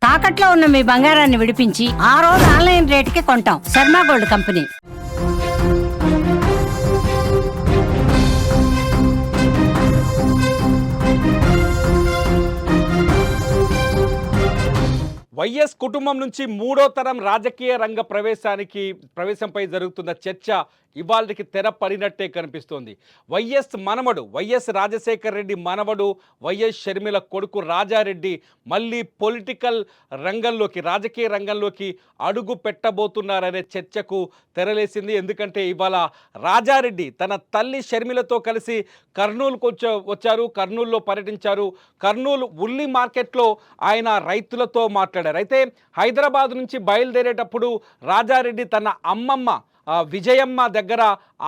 తాకట్లో ఉన్న మీ బంగారాన్ని విడిపించి ఆ రోజు ఆన్లైన్ రేటుకి కొంటాం. Sharma gold company. వైఎస్ కుటుంబం నుంచి మూడో తరం రాజకీయ రంగ ప్రవేశంపై జరుగుతున్న చర్చ ఇవాళకి తెర పడినట్టే కనిపిస్తోంది. వైఎస్ మనవడు వైఎస్ రాజశేఖర్ రెడ్డి మనవడు వైఎస్ షర్మిల కొడుకు రాజారెడ్డి మళ్ళీ పొలిటికల్ రంగంలోకి రాజకీయ రంగంలోకి అడుగు పెట్టబోతున్నారనే చర్చకు తెరలేసింది. ఎందుకంటే ఇవాళ రాజారెడ్డి తన తల్లి షర్మిలతో కలిసి కర్నూలుకు వచ్చారు. కర్నూలులో పర్యటించారు. కర్నూలు ఉల్లి మార్కెట్లో ఆయన రైతులతో మాట్లాడారు. అయితే హైదరాబాద్ నుంచి బయలుదేరేటప్పుడు రాజారెడ్డి తన అమ్మమ్మ విజయమ్మ దగ్గర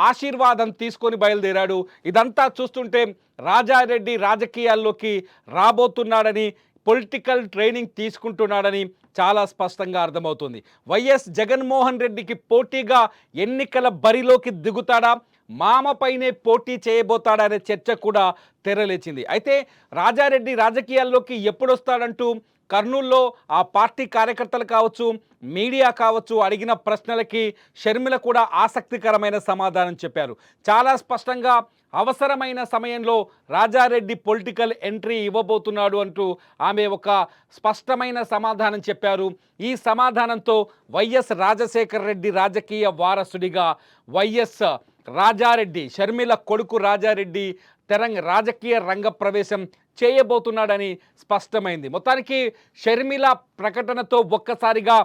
ఆశీర్వాదం తీసుకొని బయలుదేరాడు. ఇదంతా చూస్తుంటే రాజారెడ్డి రాజకీయాల్లోకి రాబోతున్నాడని, పొలిటికల్ ట్రైనింగ్ తీసుకుంటున్నాడని చాలా స్పష్టంగా అర్థమవుతుంది. వైఎస్ జగన్మోహన్ రెడ్డికి పోటీగా ఎన్నికల బరిలోకి దిగుతాడా, మామపైనే పోటీ చేయబోతాడా అనే చర్చ కూడా తెరలేచింది. అయితే రాజారెడ్డి రాజకీయాల్లోకి ఎప్పుడు వస్తాడంటూ కర్నూల్లో ఆ పార్టీ కార్యకర్తలు కావచ్చు, మీడియా కావచ్చు అడిగిన ప్రశ్నలకి షర్మిల కూడా ఆసక్తికరమైన సమాధానం చెప్పారు. చాలా స్పష్టంగా అవసరమైన సమయంలో రాజారెడ్డి పొలిటికల్ ఎంట్రీ ఇవ్వబోతున్నాడు అంటూ ఆమె ఒక స్పష్టమైన సమాధానం చెప్పారు. ఈ సమాధానంతో వైఎస్ రాజశేఖర్ రెడ్డి రాజకీయ వారసుడిగా వైఎస్ రాజారెడ్డి, షర్మిల కొడుకు రాజారెడ్డి రాజకీయ రంగ ప్రవేశం చేయబోతున్నాడని స్పష్టమైంది. మొత్తానికి షర్మిల ప్రకటనతో ఒక్కసారిగా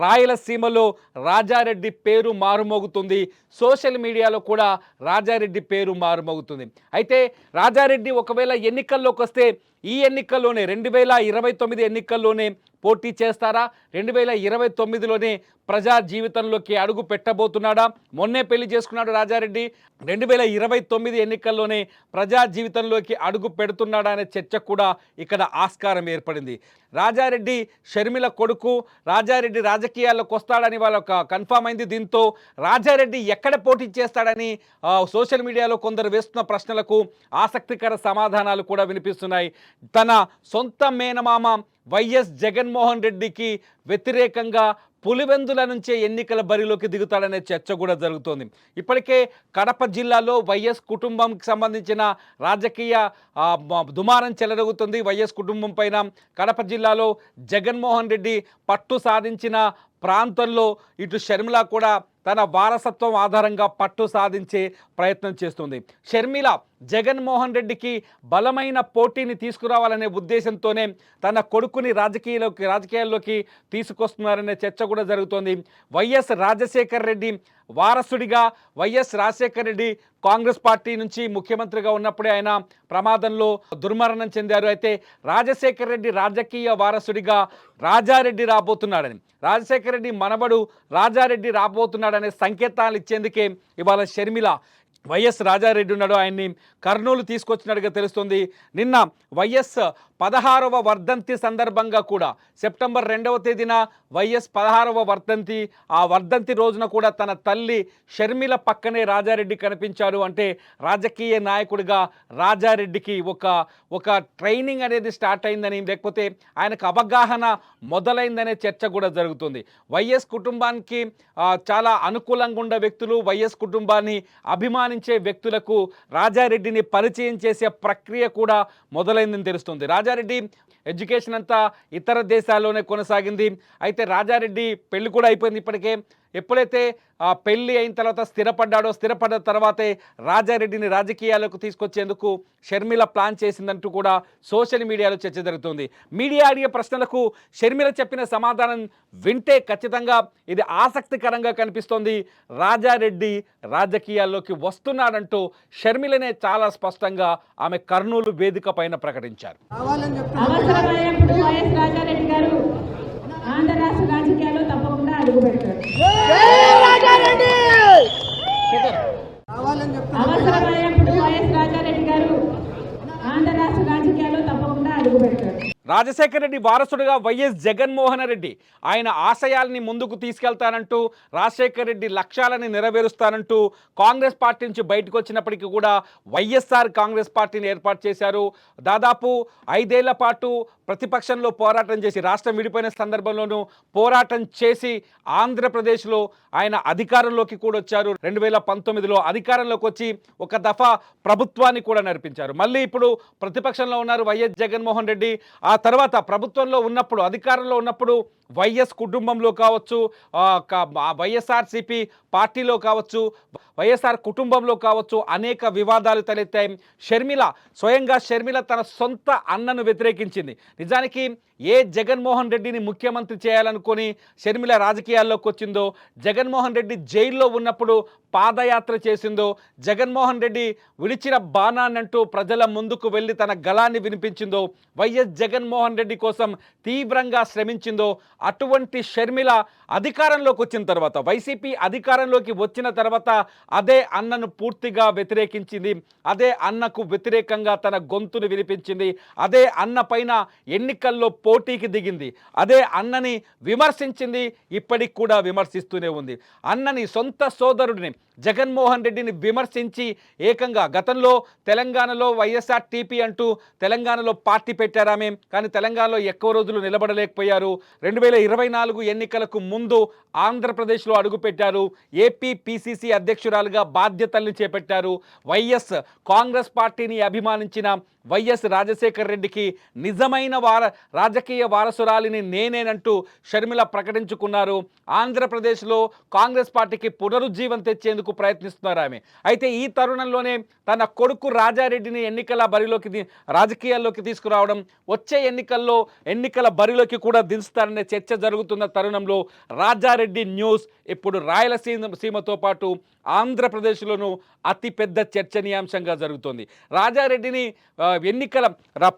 రాయలసీమలో రాజారెడ్డి పేరు మారుమోగుతుంది. సోషల్ మీడియాలో కూడా రాజారెడ్డి పేరు మారుమోగుతుంది. అయితే రాజారెడ్డి ఒకవేళ ఎన్నికల్లోకి వస్తే ఈ ఎన్నికల్లోనే 2029 ఎన్నికల్లోనే పోటీ చేస్తారా, 2029లోనే ప్రజా జీవితంలోకి అడుగు పెట్టబోతున్నాడా? మొన్నే పెళ్లి చేసుకున్నాడు రాజారెడ్డి. 2029 ఎన్నికల్లోనే ప్రజా జీవితంలోకి అడుగు పెడుతున్నాడా అనే చర్చ కూడా ఇక్కడ ఆస్కారం ఏర్పడింది. రాజారెడ్డి షర్మిల కొడుకు, రాజారెడ్డి రాజకీయాల్లోకి వస్తాడని వాళ్ళకు కన్ఫామ్ అయింది. దీంతో రాజారెడ్డి ఎక్కడ పోటీ చేస్తాడని సోషల్ మీడియాలో కొందరు వేస్తున్న ప్రశ్నలకు ఆసక్తికర సమాధానాలు కూడా వినిపిస్తున్నాయి. తన సొంత మేనమామ వైఎస్ జగన్మోహన్ రెడ్డికి వ్యతిరేకంగా పులివెందుల నుంచే ఎన్నికల బరిలోకి దిగుతాడనే చర్చ కూడా జరుగుతోంది. ఇప్పటికే కడప జిల్లాలో వైఎస్ కుటుంబంకి సంబంధించిన రాజకీయ దుమారం చెలరుగుతుంది. వైఎస్ కుటుంబం పైన కడప జిల్లాలో జగన్మోహన్ రెడ్డి పట్టు సాధించిన ప్రాంతంలో ఇటు షర్మిల కూడా తన వారసత్వం ఆధారంగా పట్టు సాధించే ప్రయత్నం చేస్తుంది. షర్మిల జగన్మోహన్ రెడ్డికి బలమైన పోటీని తీసుకురావాలనే ఉద్దేశంతోనే తన కొడుకుని రాజకీయాల్లోకి తీసుకొస్తున్నారనే చర్చ కూడా జరుగుతోంది. వైఎస్ రాజశేఖర్ రెడ్డి వారసుడిగా వైఎస్ రాజశేఖర్ రెడ్డి కాంగ్రెస్ పార్టీ నుంచి ముఖ్యమంత్రిగా ఉన్నప్పుడే ఆయన ప్రమాదంలో దుర్మరణం చెందారు. అయితే రాజశేఖర్ రెడ్డి రాజకీయ వారసుడిగా రాజారెడ్డి రాబోతున్నాడని, రాజశేఖర్ రెడ్డి మనవడు రాజారెడ్డి రాబోతున్నాడనే సంకేతాలు ఇచ్చేందుకే ఇవాళ షర్మిల వైఎస్ రాజారెడ్డి ఉన్నాడు, ఆయన్ని కర్నూలు తీసుకొచ్చినట్టుగా తెలుస్తుంది. నిన్న వైఎస్ 16వ వర్ధంతి సందర్భంగా కూడా సెప్టెంబర్ 2వ తేదీన వైఎస్ 16వ వర్ధంతి, ఆ వర్ధంతి రోజున కూడా తన తల్లి షర్మిల పక్కనే రాజారెడ్డి కనిపించాడు. అంటే రాజకీయ నాయకుడిగా రాజారెడ్డికి ఒక ట్రైనింగ్ అనేది స్టార్ట్ అయిందని, లేకపోతే ఆయనకు అవగాహన మొదలైందనే చర్చ కూడా జరుగుతుంది. వైఎస్ కుటుంబానికి చాలా అనుకూలంగా ఉండే వ్యక్తులు, వైఎస్ కుటుంబాన్ని అభిమానించే వ్యక్తులకు రాజారెడ్డిని పరిచయం చేసే ప్రక్రియ కూడా మొదలైందని తెలుస్తుంది. రాజారెడ్డి ఎడ్యుకేషన్ అంతా ఇతర దేశాల్లోనే కొనసాగింది. అయితే రాజారెడ్డి పెళ్లి కూడా అయిపోయింది ఇప్పటికే. ఎప్పుడైతే పెళ్లి అయిన తర్వాత స్థిరపడ్డ తర్వాతే రాజారెడ్డిని రాజకీయాలకు తీసుకొచ్చేందుకు షర్మిల ప్లాన్ చేసిందంటూ కూడా సోషల్ మీడియాలో చర్చ జరుగుతుంది. మీడియా అడిగే ప్రశ్నలకు షర్మిల చెప్పిన సమాధానం వింటే ఖచ్చితంగా ఇది ఆసక్తికరంగా కనిపిస్తోంది. రాజారెడ్డి రాజకీయాల్లోకి వస్తున్నాడంటూ షర్మిలనే చాలా స్పష్టంగా ఆమె కర్నూలు వేదిక పైన ప్రకటించారు. ఆంధ్ర రాష్ట్ర రాజకీయాల్లో తప్పకుండా అడుగు పెడతాడు. అవసరమైనప్పుడు వైఎస్ రాజారెడ్డి గారు ఆంధ్ర రాష్ట్ర రాజకీయాల్లో తప్పకుండా అడుగు పెడతాడు. రాజశేఖర రెడ్డి వారసుడుగా వైఎస్ జగన్మోహన్ రెడ్డి ఆయన ఆశయాల్ని ముందుకు తీసుకెళ్తానంటూ రాజశేఖర రెడ్డి లక్ష్యాలని నెరవేరుస్తానంటూ కాంగ్రెస్ పార్టీ నుంచి బయటకు వచ్చినప్పటికీ కూడా వైఎస్ఆర్ కాంగ్రెస్ పార్టీని ఏర్పాటు చేశారు. దాదాపు 5 ఏళ్ల పాటు ప్రతిపక్షంలో పోరాటం చేసి రాష్ట్రం విడిపోయిన సందర్భంలోనూ పోరాటం చేసి ఆంధ్రప్రదేశ్లో ఆయన అధికారంలోకి కూడా వచ్చారు. 2019లో అధికారంలోకి వచ్చి ఒక దఫా ప్రభుత్వాన్ని కూడా నడిపించారు. మళ్ళీ ఇప్పుడు ప్రతిపక్షంలో ఉన్నారు వైఎస్ జగన్మోహన్ రెడ్డి. ఆ తర్వాత ప్రభుత్వంలో ఉన్నప్పుడు అధికారంలో ఉన్నప్పుడు వైఎస్ కుటుంబంలో కావచ్చు, వైఎస్ఆర్సీపీ పార్టీలో కావచ్చు, వైఎస్ఆర్ కుటుంబంలో కావచ్చు అనేక వివాదాలు తలెత్తాయి. స్వయంగా షర్మిల తన సొంత అన్నను వ్యతిరేకించింది. నిజానికి ఏ జగన్మోహన్ రెడ్డిని ముఖ్యమంత్రి చేయాలనుకొని షర్మిల రాజకీయాల్లోకి వచ్చిందో, జగన్మోహన్ రెడ్డి జైల్లో ఉన్నప్పుడు పాదయాత్ర చేసిందో, జగన్మోహన్ రెడ్డి విడిచిన బాణాన్నంటూ ప్రజల ముందుకు వెళ్ళి తన గళాన్ని వినిపించిందో, వైఎస్ జగన్మోహన్ రెడ్డి కోసం తీవ్రంగా శ్రమించిందో, అటువంటి షర్మిల అధికారంలోకి వచ్చిన తర్వాత, వైసీపీ అధికారంలోకి వచ్చిన తర్వాత అదే అన్నను పూర్తిగా వ్యతిరేకించింది. అదే అన్నకు వ్యతిరేకంగా తన గొంతును వినిపించింది. అదే అన్న పైన ఎన్నికల్లో పోటీకి దిగింది. అదే అన్నని విమర్శించింది. ఇప్పటికి కూడా విమర్శిస్తూనే ఉంది. అన్నని, సొంత సోదరుడిని జగన్మోహన్ రెడ్డిని విమర్శించి ఏకంగా గతంలో తెలంగాణలో వైఎస్ఆర్ టీపీ అంటూ తెలంగాణలో పార్టీ పెట్టారామే, కానీ తెలంగాణలో ఎక్కువ రోజులు నిలబడలేకపోయారు. 2024 ఎన్నికలకు ముందు ఆంధ్రప్రదేశ్లో అడుగుపెట్టారు. ఏపీ పిసిసి అధ్యక్షురాలుగా బాధ్యతల్ని చేపట్టారు. వైఎస్ కాంగ్రెస్ పార్టీని అభిమానించిన వైఎస్ రాజశేఖర రెడ్డికి నిజమైన రాజకీయ వారసురాలిని నేనేనంటూ షర్మిల ప్రకటించుకున్నారు. ఆంధ్రప్రదేశ్లో కాంగ్రెస్ పార్టీకి పునరుజ్జీవం తెచ్చేందుకు ప్రయత్నిస్తున్నారు ఆమె. అయితే ఈ తరుణంలోనే తన కొడుకు రాజారెడ్డిని రాజకీయాల్లోకి తీసుకురావడం, వచ్చే ఎన్నికల బరిలోకి కూడా దించుతారనే చర్చ జరుగుతున్న తరుణంలో రాజారెడ్డి న్యూస్ ఇప్పుడు రాయలసీమతో పాటు ఆంధ్రప్రదేశ్లోనూ అతిపెద్ద చర్చనీయాంశంగా జరుగుతోంది. రాజారెడ్డిని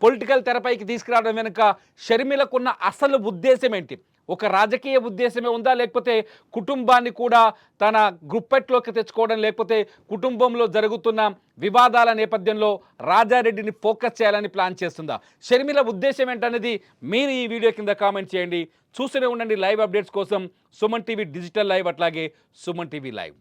పొలిటికల్ తెరపైకి తీసుకురావడం వెనుక షర్మిలకున్న అసలు ఉద్దేశం ఏంటి? ఒక రాజకీయ ఉద్దేశమే ఉందా, లేకపోతే కుటుంబాన్ని కూడా తన గుప్పెట్లోకి తెచ్చుకోవడం, లేకపోతే కుటుంబంలో జరుగుతున్న వివాదాల నేపథ్యంలో రాజారెడ్డిని ఫోకస్ చేయాలని ప్లాన్ చేస్తుందా? షర్మిల ఉద్దేశం ఏంటనేది మీరు ఈ వీడియో కింద కామెంట్ చేయండి. చూస్తూనే ఉండండి లైవ్ అప్డేట్స్ కోసం సుమన్ టీవీ డిజిటల్ లైవ్, అట్లాగే సుమన్ టీవీ లైవ్.